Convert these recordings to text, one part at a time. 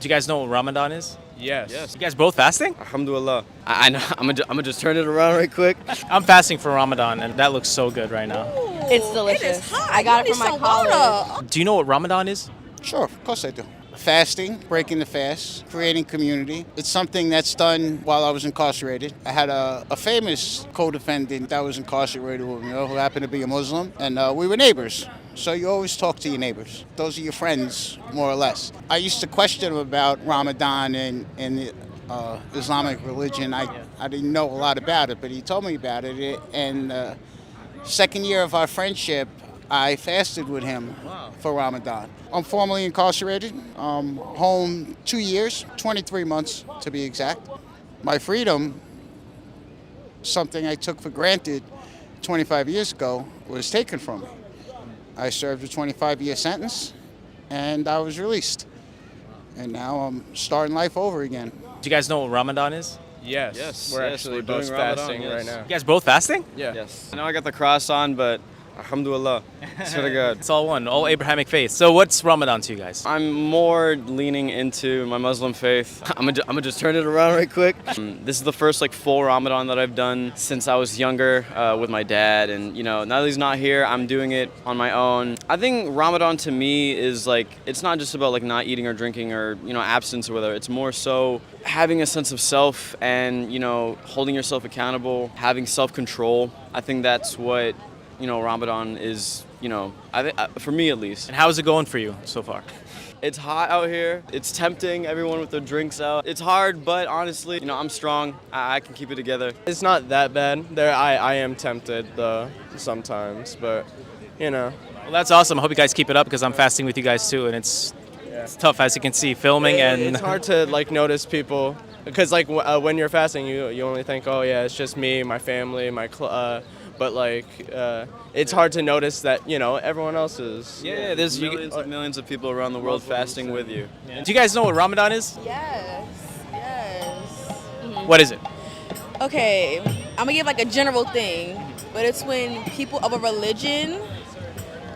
Do you guys know what Ramadan is? Yes. You guys both fasting? Alhamdulillah. I know. I'm gonna just turn it around right quick. I'm fasting for Ramadan, and that looks so good right now. It's delicious. It is hot. I got You it from need my some college. water. Do you know what Ramadan is? Sure, of course I do. Fasting, breaking the fast, creating community. It's something that's done while I was incarcerated. I had a famous co-defendant that was incarcerated with me, who happened to be a Muslim, and we were neighbors. So you always talk to your neighbors. Those are your friends, more or less. I used to question him about Ramadan and the Islamic religion. I didn't know a lot about it, but he told me about it. And second year of our friendship, I fasted with him for Ramadan. I'm formerly incarcerated, home 2 years, 23 months to be exact. My freedom, something I took for granted 25 years ago, was taken from me. I served a 25-year sentence, and I was released. And now I'm starting life over again. Do you guys know what Ramadan is? Yes. We're actually both doing Ramadan, fasting yes. right now. You guys both fasting? Yeah. Yes. I know I got the cross on, but alhamdulillah. It's really good. It's all one, all Abrahamic faith. So what's Ramadan to you guys? I'm more leaning into my Muslim faith. I'm gonna just turn it around right quick. This is the first full Ramadan that I've done since I was younger with my dad, and now that he's not here, I'm doing it on my own. I think Ramadan to me is it's not just about not eating or drinking or abstinence or whatever. It's more so having a sense of self and holding yourself accountable, having self-control. I think that's what Ramadan is, for me at least. And how is it going for you so far? It's hot out here. It's tempting, everyone with their drinks out. It's hard, but honestly, I'm strong. I can keep it together. It's not that bad. I am tempted sometimes, but Well, that's awesome. I hope you guys keep it up because I'm fasting with you guys too, and it's tough, as you can see, filming and it's hard to notice people because when you're fasting, you only think, oh yeah, it's just me, my family, but it's hard to notice that everyone else is. Yeah, there's millions of people around the world fasting with you. Do you guys know what Ramadan is? Yes. What is it? Okay, I'm gonna give a general thing, but it's when people of a religion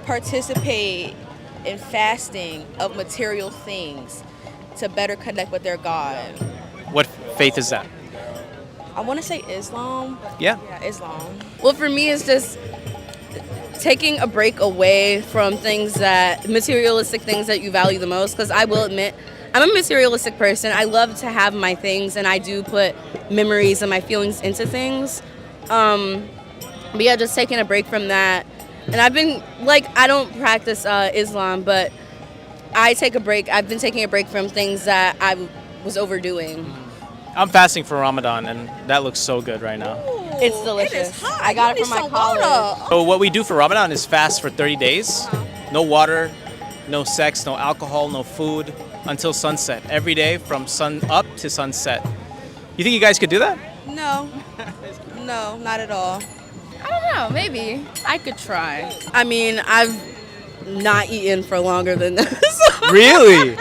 participate in fasting of material things to better connect with their God. What faith is that? I want to say Islam. Yeah. Yeah, Islam. Well, for me, it's just taking a break away from materialistic things that you value the most. Because I will admit, I'm a materialistic person. I love to have my things, and I do put memories and my feelings into things. But yeah, just taking a break from that. And I've been, I don't practice Islam, but I've been taking a break from things that I was overdoing. I'm fasting for Ramadan, and that looks so good right now. It's delicious. It is hot. I got You it from need my some college. water. So what we do for Ramadan is fast for 30 days. No water, no sex, no alcohol, no food until sunset. Every day from sun up to sunset. You think you guys could do that? No, not at all. I don't know, maybe. I could try. I mean, I've not eaten for longer than this. Really?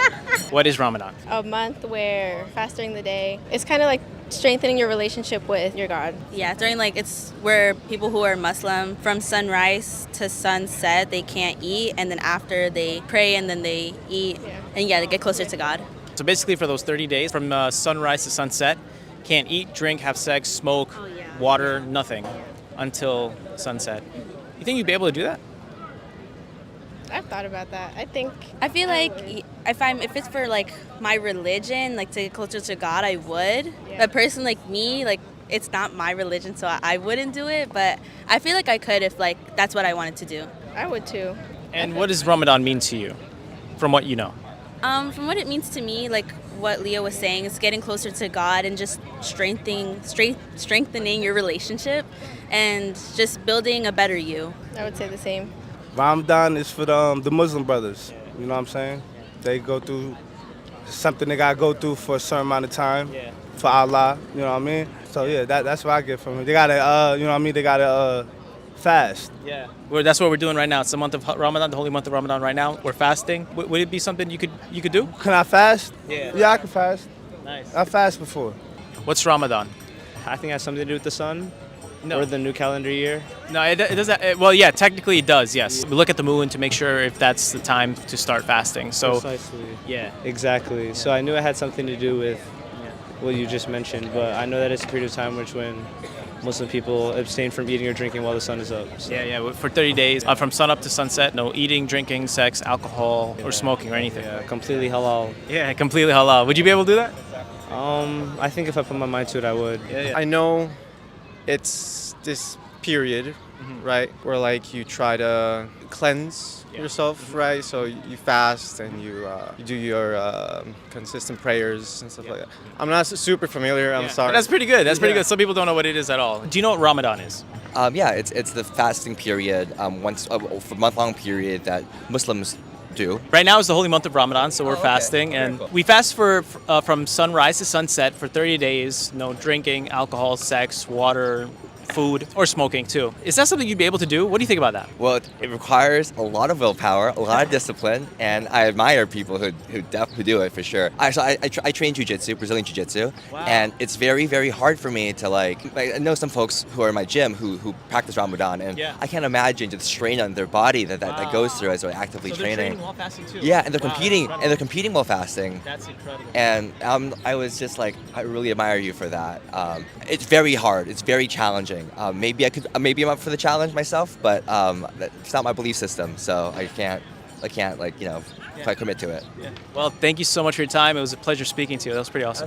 What is Ramadan? A month where fast during the day, it's kind of like strengthening your relationship with your God. Yeah, it's where people who are Muslim, from sunrise to sunset, they can't eat, and then after they pray and then they eat, and they get closer to God. So basically for those 30 days, from sunrise to sunset, can't eat, drink, have sex, smoke, water, nothing until sunset. You think you'd be able to do that? I've thought about that. I feel like if it's for my religion, to get closer to God, I would. Yeah. But a person like me, it's not my religion, so I wouldn't do it. But I feel like I could if that's what I wanted to do. I would too. And what does Ramadan mean to you, from what you know? From what it means to me, what Leo was saying, is getting closer to God and just strengthening your relationship and just building a better you. I would say the same. Ramadan is for the Muslim brothers, you know what I'm saying? They go through something they gotta go through for a certain amount of time for Allah, you know what I mean? So yeah, that's what I get from it. They gotta, they gotta fast. Yeah. That's what we're doing right now. It's the month of Ramadan, the holy month of Ramadan right now. We're fasting. Would it be something you could do? Can I fast? Yeah. Yeah, I can fast. Nice. I fast before. What's Ramadan? I think it has something to do with the sun. No. or the new calendar year? No, it doesn't. Well, yeah, technically it does. Yes, we look at the moon to make sure if that's the time to start fasting. So, Precisely. yeah, Exactly. So I knew it had something to do with what you just mentioned, but I know that it's a period of time when Muslim people abstain from eating or drinking while the sun is up. So. yeah. For 30 days, from sun up to sunset, no eating, drinking, sex, alcohol, or smoking or anything. Yeah, completely halal. Yeah, completely halal. Would you be able to do that? I think if I put my mind to it, I would. Yeah. I know it's this period, right, where like you try to cleanse yourself, right? So you fast and you do your consistent prayers and stuff like that. I'm not super familiar. I'm sorry. But that's pretty good. That's pretty good. Some people don't know what it is at all. Do you know what Ramadan is? Yeah, it's the fasting period, for month-long period that Muslims do. Right now is the holy month of Ramadan, so we're fasting, and we fast for from sunrise to sunset for 30 days. No drinking, alcohol, sex, water, food, or smoking too. Is that something you'd be able to do? What do you think about that? Well, it requires a lot of willpower, a lot of discipline, and I admire people who do it for sure. I train jiu-jitsu, Brazilian jiu-jitsu, and it's very, very hard for me to like I know some folks who are in my gym who practice Ramadan, and I can't imagine the strain on their body that goes through as they're actively training. While fasting too. Yeah, and they're competing while fasting. That's incredible. And I was just like, I really admire you for that. It's very hard. It's very challenging. Maybe I'm up for the challenge myself, but it's not my belief system, so I can't like quite commit to it. Well, thank you so much for your time. It was a pleasure speaking to you. That was pretty awesome.